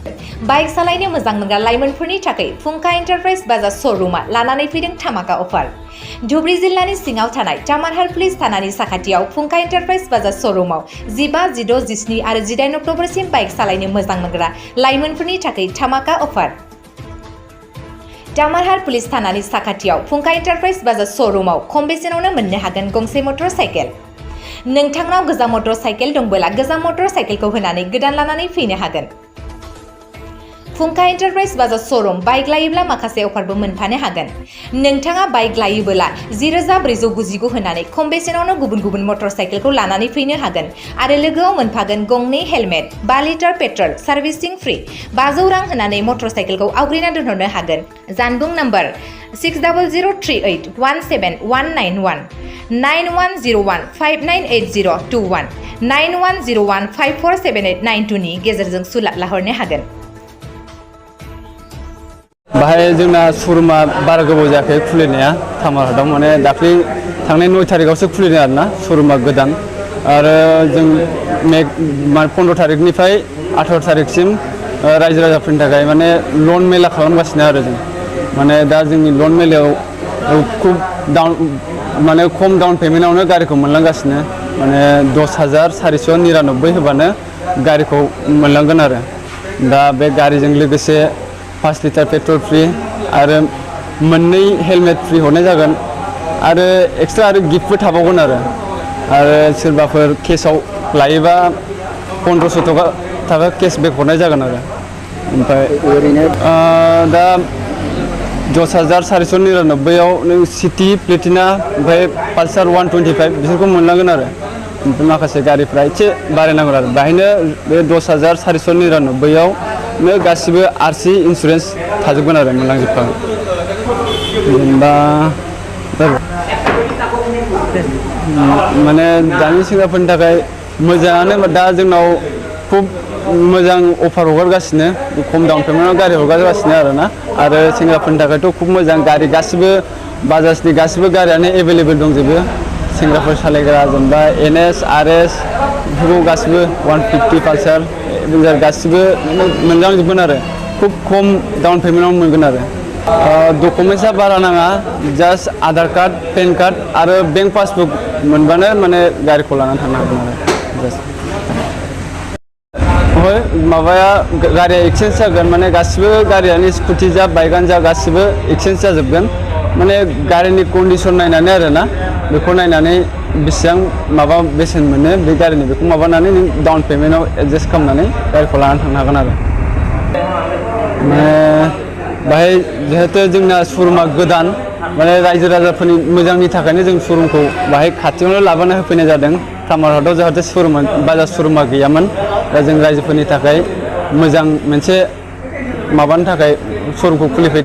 Bike सालायनो मोजां मोनग्रा लाइमोनफोरनि थाखाय फुंखा एन्टारप्राइज बाजाज श'रुमा लानानै फैदों धामाका अफार। धुबरी जिल्लानि सिङाव थानाय तामारहाट पुलिस थानानि साखाथियाव फुंखा एन्टारप्राइज बाजाज श'रुमाव 15, 16, 17 आरो 18 अक्ट'बरसिम बाइक सालायनो मोजां मोनग्रा लाइमोनफोरनि थाखाय धामाका अफार। तामारहाट पुलिस थानानि साखाथियाव फुंखा एन्टारप्राइज बाजाज श'रुमाव खम बेसेनावनो मोननो हागोन गंसे मटर साइकेल। नोंथांनाव गोजाम मटर साइकेल दंबोला गोजाम मटर साइकेलखौ होनानै गोदान लानानै फैनो हागोन। फुंखा एन्टारप्राइज बाजाज श'रुम बाइक लायोब्ला माखासे अफारबो मोनफानो हागोन। नोंथाङा बाइक लायोबोला 10,499 होनानै खम बेसेनावनो गुबुन मटर साइकेलखौ लानानै फैनो हागोन आरो लोगोआव मोनफागोन गंनै helmet, 5 litre petrol, servicing free. 500 रां होनानै मटर साइकेलखौ आवग्रिना दोनहरनो हागोन। जानबुं नम्बर 6003817191 9101 598021 9101 547892 नि गेजेरजों सुलाद लाहरनो हागोन। बाहाय जोंना श'रुमा बारा गोबाव जायाखै खुलिनाया तामारहाटआव माने दाख्लै थांनाय 9 तारिखआवसो खुलिदों आरोना श'रुमा गोदान आरो जों 15 तारिखनिफ्राय 18 तारिखसिम रायजो राजाफोरनि थाखाय माने लन मेला खालामगासिनो आरो जों माने दा जोंनि लन मेलायाव खम डाउन पेमेन्टआवनो गारिखौ मोनलांगासिनो माने 10,499 होबानो गारिखौ मोनलांगोन आरो दा बे गारिजों लोगोसे 5 लिटार पेट्रल फ्रि आरो 2 हेलमेट फ्रि हरनाय जागोन आरो एक्सट्रा आरो गिफ्टबो थाबावगोन आरो सोरबाफोर केसआव लायोबा 1500 थाखा केसबेक हरनाय जागोन आरो ओमफ्राय ओरैनो दा 10,499 आव नों सिटि प्लेटिना ओमफ्राय पालसार 125 बिसोरखौ मोनलांगोन आरो ओमफ्राय माखासे गारिफ्रा एसे बारायनांगोन आरो बाहायनो बे 10,499 आव गासिबो आरसि इन्सुरेन्स थाजोबगोन आरो मोनलांजोबखागोन जेनेबा माने दानि सेंग्राफोरनि थाखाय मोजाङानो दा जोंनाव खुब मोजां अफार हगारगासिनो खम डाउन पेमेन्टआव गारि हगारगासिनो आरोना आरो सेंग्राफोरनि थाखायथ' खुब मोजां गारि गासिबो बाजाजनि गासिबो गारियानो एभेलेबेल दंजोबो सेंग्राफोर सालायग्रा जेनेबा NS RS बेफोरखौ गासिबो 150 पालसार गासिबो मोनलांजोबगोन आरो खुब खम डाउन पेमेन्टआव मोनगोन आरो डकुमेन्टसा बारा नाङा just Aadhaar card PAN card आरो बेंक पासबुक मोनबानो माने गारिखौ लानानै थांनो हागोन आरो माबाया गारिया एक्सचेन्ज जागोन माने गासिबो गारियानो स्कुटि जा बाइकआनो जा गासिबो एक्सचेन्ज जाजोबगोन माने गारिनि कन्डिसन नायनानै आरोना बेखौ नायनानै बेसेबां माबा बेसेन मोनो बे गारिनि बेखौ माबानानै नों डाउन पेमेन्टआव एडजास्ट खालामनानै गारिखौ लानानै थांनो हागोन आरो बाहाय जिहेतु जोंना श'रुमा गोदान माने रायजो राजाफोरनि मोजांनि थाखायनो जों श'रुमखौ बाहाय खाथियावनो लाबोना होफैनाय जादों तामारहाटआव जाहाथे बाजाज श'रुमा गैयामोन दा जों रायजोफोरनि थाखाय मोजां मोनसे माबानि थाखाय श'रुमखौ खुलिफैदों।